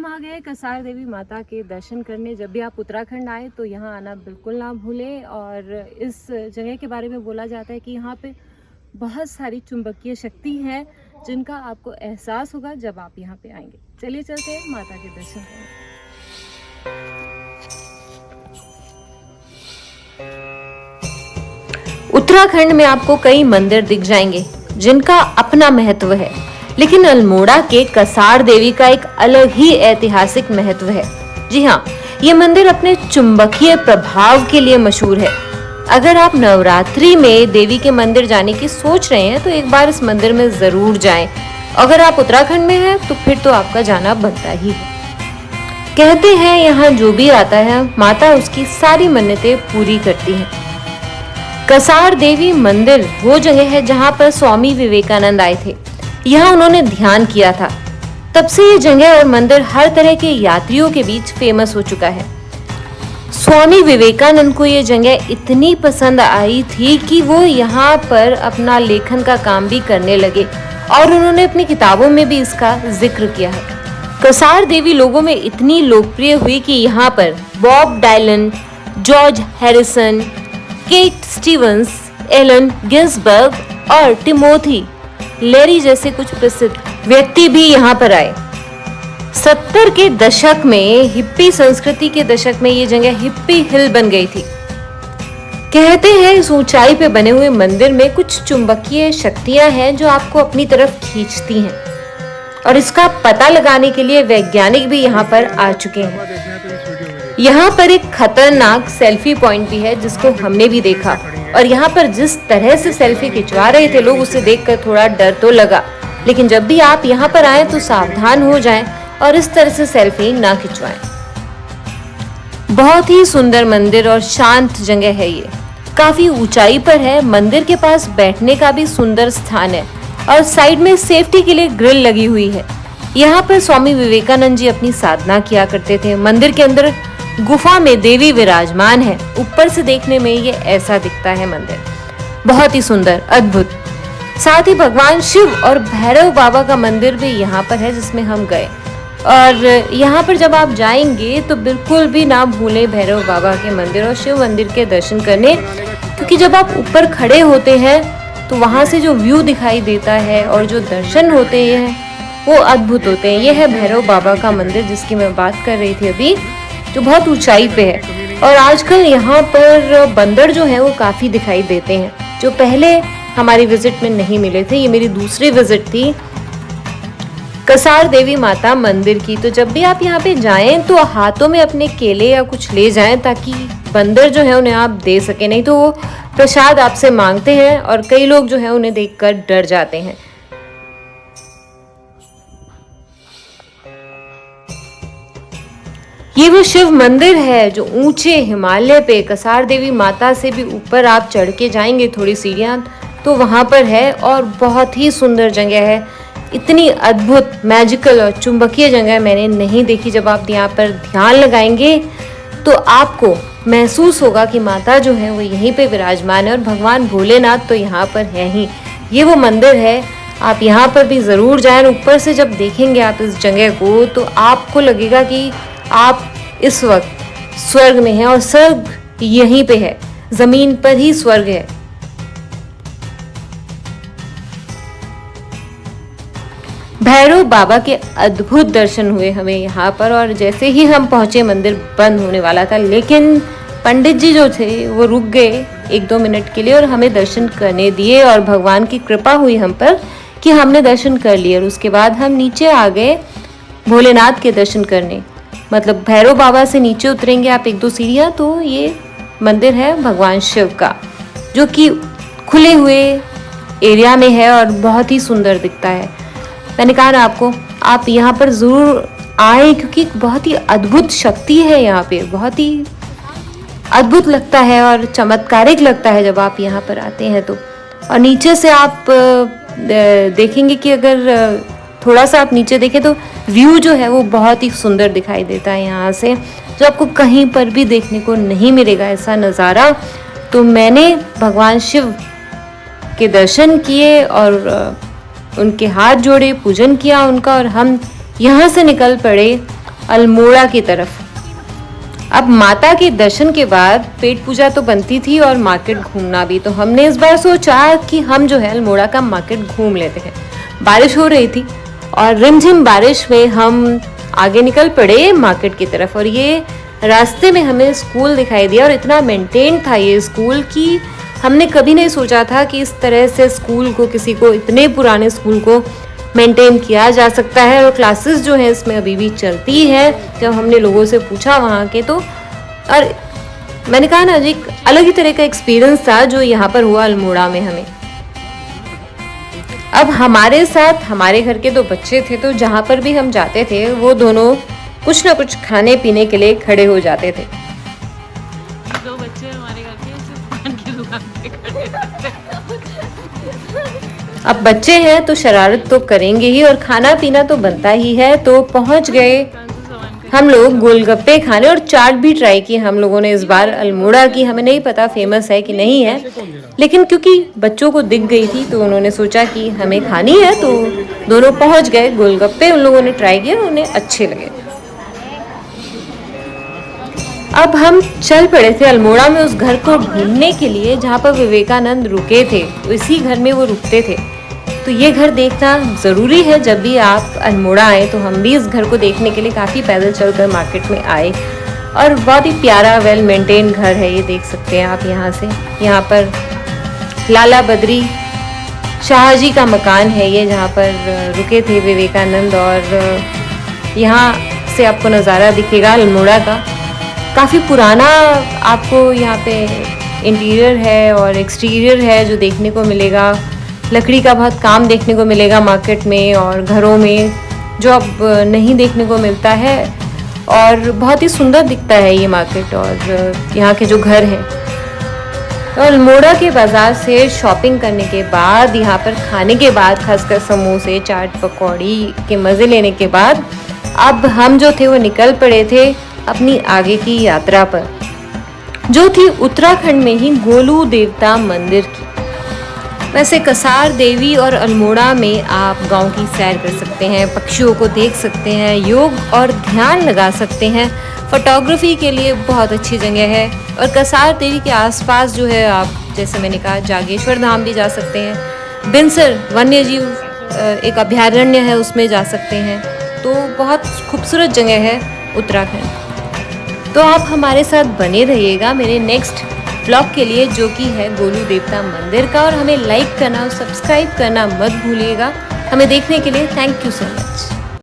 आ गए कसार देवी माता के दर्शन करने। जब भी आप उत्तराखंड आए तो यहाँ आना बिल्कुल ना भूलें। और इस जगह के बारे में बोला जाता है कि यहाँ पे बहुत सारी चुंबकीय शक्ति है जिनका आपको एहसास होगा जब आप यहाँ पे आएंगे। चलिए चलते हैं माता के दर्शन करने। उत्तराखंड में आपको कई मंदिर दिख जाएंगे जिनका अपना महत्व है, लेकिन अल्मोड़ा के कसार देवी का एक अलग ही ऐतिहासिक महत्व है। जी हाँ, ये मंदिर अपने चुंबकीय प्रभाव के लिए मशहूर है। अगर आप नवरात्रि में देवी के मंदिर जाने की सोच रहे हैं तो एक बार इस मंदिर में जरूर जाएं। अगर आप उत्तराखंड में हैं तो फिर तो आपका जाना बनता ही है। कहते हैं यहाँ जो भी आता है माता उसकी सारी मन्नतें पूरी करती हैं। कसार देवी मंदिर वो जगह है जहाँ पर स्वामी विवेकानंद आए थे। यहाँ उन्होंने ध्यान किया था। तब से ये जगह और मंदिर हर तरह के यात्रियों के बीच फेमस हो चुका है। स्वामी विवेकानंद को ये जगह इतनी पसंद आई थी कि वो यहाँ पर अपना लेखन का काम भी करने लगे और उन्होंने अपनी किताबों में भी इसका जिक्र किया है। कसार देवी लोगों में इतनी लोकप्रिय हुई कि यहाँ पर Bob Dylan, George Harrison, Cat Stevens, Allen Ginsberg और टिमोथी लेरी जैसे कुछ प्रसिद्ध व्यक्ति भी यहाँ पर आए। 70 के दशक में, हिप्पी संस्कृति के दशक में ये जगह हिप्पी हिल बन गई थी। कहते हैं इस ऊंचाई पे बने हुए मंदिर में कुछ चुंबकीय शक्तियां हैं जो आपको अपनी तरफ खींचती हैं, और इसका पता लगाने के लिए वैज्ञानिक भी यहाँ पर आ चुके हैं। यहाँ पर एक खतरनाक सेल्फी पॉइंट भी है जिसको हमने भी देखा, और यहाँ पर जिस तरह से सेल्फी खिंचवा रहे थे लोग, उसे देखकर थोड़ा डर तो लगा। लेकिन जब भी आप यहाँ पर आए तो सावधान हो जाएं और इस तरह से सेल्फी ना खिंचवाएं। बहुत ही सुंदर मंदिर और शांत जगह है ये। काफी ऊंचाई पर है। मंदिर के पास बैठने का भी सुंदर स्थान है और साइड में सेफ्टी के लिए ग्रिल लगी हुई है। यहाँ पर स्वामी विवेकानंद जी अपनी साधना किया करते थे। मंदिर के अंदर गुफा में देवी विराजमान है। ऊपर से देखने में ये ऐसा दिखता है मंदिर, बहुत ही सुंदर, अद्भुत। साथ ही भगवान शिव और भैरव बाबा का मंदिर भी यहाँ पर है जिसमें हम गए। और यहाँ पर जब आप जाएंगे तो बिल्कुल भी ना भूलें भैरव बाबा के मंदिर और शिव मंदिर के दर्शन करने, क्योंकि जब आप ऊपर खड़े होते हैं तो वहाँ से जो व्यू दिखाई देता है और जो दर्शन होते हैं वो अद्भुत होते हैं। ये है भैरव बाबा का मंदिर जिसकी मैं बात कर रही थी अभी, जो बहुत ऊंचाई पे है। और आजकल यहाँ पर बंदर जो है वो काफी दिखाई देते हैं, जो पहले हमारी विजिट में नहीं मिले थे। ये मेरी दूसरी विजिट थी कसार देवी माता मंदिर की। तो जब भी आप यहाँ पे जाएं तो हाथों में अपने केले या कुछ ले जाएं ताकि बंदर जो है उन्हें आप दे सके, नहीं तो वो प्रसाद आपसे मांगते हैं और कई लोग जो है उन्हें देखकर डर जाते हैं। ये वो शिव मंदिर है जो ऊंचे हिमालय पे, कसार देवी माता से भी ऊपर आप चढ़ के जाएंगे थोड़ी सीढ़ियां तो वहां पर है, और बहुत ही सुंदर जगह है। इतनी अद्भुत, मैजिकल और चुंबकीय जगह मैंने नहीं देखी। जब आप यहाँ पर ध्यान लगाएंगे तो आपको महसूस होगा कि माता जो है वो यहीं पे विराजमान है और भगवान भोलेनाथ तो यहाँ पर है ही। ये वो मंदिर है, आप यहाँ पर भी जरूर जाएं। ऊपर से जब देखेंगे आप इस जगह को तो आपको लगेगा कि आप इस वक्त स्वर्ग में हैं, और स्वर्ग यहीं पे है, जमीन पर ही स्वर्ग है। भैरव बाबा के अद्भुत दर्शन हुए हमें यहाँ पर, और जैसे ही हम पहुंचे मंदिर बंद होने वाला था, लेकिन पंडित जी जो थे वो रुक गए 1-2 मिनट के लिए और हमें दर्शन करने दिए, और भगवान की कृपा हुई हम पर कि हमने दर्शन कर लिए। और उसके बाद हम नीचे आ गए भोलेनाथ के दर्शन करने। मतलब भैरव बाबा से नीचे उतरेंगे आप 1-2 सीढ़ियाँ तो ये मंदिर है भगवान शिव का, जो कि खुले हुए एरिया में है और बहुत ही सुंदर दिखता है। मैंने कहा ना आपको, आप यहाँ पर जरूर आए क्योंकि बहुत ही अद्भुत शक्ति है यहाँ पे। बहुत ही अद्भुत लगता है और चमत्कारिक लगता है जब आप यहाँ पर आते हैं तो। और नीचे से आप देखेंगे कि अगर थोड़ा सा आप नीचे देखें तो व्यू जो है वो बहुत ही सुंदर दिखाई देता है यहाँ से, जो आपको कहीं पर भी देखने को नहीं मिलेगा ऐसा नज़ारा। तो मैंने भगवान शिव के दर्शन किए और उनके हाथ जोड़े, पूजन किया उनका, और हम यहाँ से निकल पड़े अल्मोड़ा की तरफ। अब माता के दर्शन के बाद पेट पूजा तो बनती थी और मार्केट घूमना भी, तो हमने इस बार सोचा कि हम जो है अल्मोड़ा का मार्केट घूम लेते हैं। बारिश हो रही थी और रिमझिम बारिश में हम आगे निकल पड़े मार्केट की तरफ, और ये रास्ते में हमें स्कूल दिखाई दिया और इतना मेंटेन था ये स्कूल कि हमने कभी नहीं सोचा था कि इस तरह से स्कूल को, किसी को, इतने पुराने स्कूल को मेंटेन किया जा सकता है। और क्लासेस जो है इसमें अभी भी चलती है। जब हमने लोगों से पूछा वहाँ के, तो और मैंने कहा ना जी, अलग ही तरह का एक्सपीरियंस था जो यहाँ पर हुआ अल्मोड़ा में हमें। अब हमारे साथ हमारे घर के 2 बच्चे थे, तो जहाँ पर भी हम जाते थे वो दोनों कुछ ना कुछ खाने पीने के लिए खड़े हो जाते थे। 2 बच्चे हमारे घर के पान की दुकान पे खड़े रहते। अब बच्चे हैं तो शरारत तो करेंगे ही और खाना पीना तो बनता ही है। तो पहुंच गए हम लोग गोलगप्पे खाने, और चाट भी ट्राई की हम लोगों ने इस बार अल्मोड़ा की। हमें नहीं पता फेमस है कि नहीं है, लेकिन क्योंकि बच्चों को दिख गई थी तो उन्होंने सोचा कि हमें खानी है, तो दोनों पहुंच गए। गोलगप्पे उन लोगों ने ट्राई किए, उन्हें अच्छे लगे। अब हम चल पड़े थे अल्मोड़ा में उस घर को ढूंढने के लिए जहाँ पर विवेकानंद रुके थे। इसी घर में वो रुकते थे, तो ये घर देखना ज़रूरी है। जब भी आप अल्मोड़ा आए तो हम भी इस घर को देखने के लिए काफ़ी पैदल चलकर मार्केट में आए, और बहुत ही प्यारा वेल मेंटेन घर है ये, देख सकते हैं आप यहाँ से। यहाँ पर लाला बद्री शाहजी का मकान है ये, जहाँ पर रुके थे विवेकानंद, और यहाँ से आपको नज़ारा दिखेगा अल्मोड़ा का। काफ़ी पुराना आपको यहाँ पे इंटीरियर है और एक्सटीरियर है जो देखने को मिलेगा। लकड़ी का बहुत काम देखने को मिलेगा मार्केट में और घरों में, जो अब नहीं देखने को मिलता है, और बहुत ही सुंदर दिखता है ये मार्केट और यहाँ के जो घर हैं। तो अल्मोड़ा के बाज़ार से शॉपिंग करने के बाद, यहाँ पर खाने के बाद, खासकर समोसे, चाट, पकौड़ी के मज़े लेने के बाद, अब हम जो थे वो निकल पड़े थे अपनी आगे की यात्रा पर, जो थी उत्तराखंड में ही गोलू देवता मंदिर की। वैसे कसार देवी और अल्मोड़ा में आप गांव की सैर कर सकते हैं, पक्षियों को देख सकते हैं, योग और ध्यान लगा सकते हैं। फोटोग्राफी के लिए बहुत अच्छी जगह है। और कसार देवी के आसपास जो है, आप जैसे मैंने कहा, जागेश्वर धाम भी जा सकते हैं। बिनसर वन्य जीव एक अभ्यारण्य है, उसमें जा सकते हैं। तो बहुत खूबसूरत जगह है उत्तराखंड। तो आप हमारे साथ बने रहिएगा मेरे नेक्स्ट व्लॉग के लिए, जो कि है गोलू देवता मंदिर का। और हमें लाइक करना और सब्सक्राइब करना मत भूलिएगा। हमें देखने के लिए थैंक यू सो मच।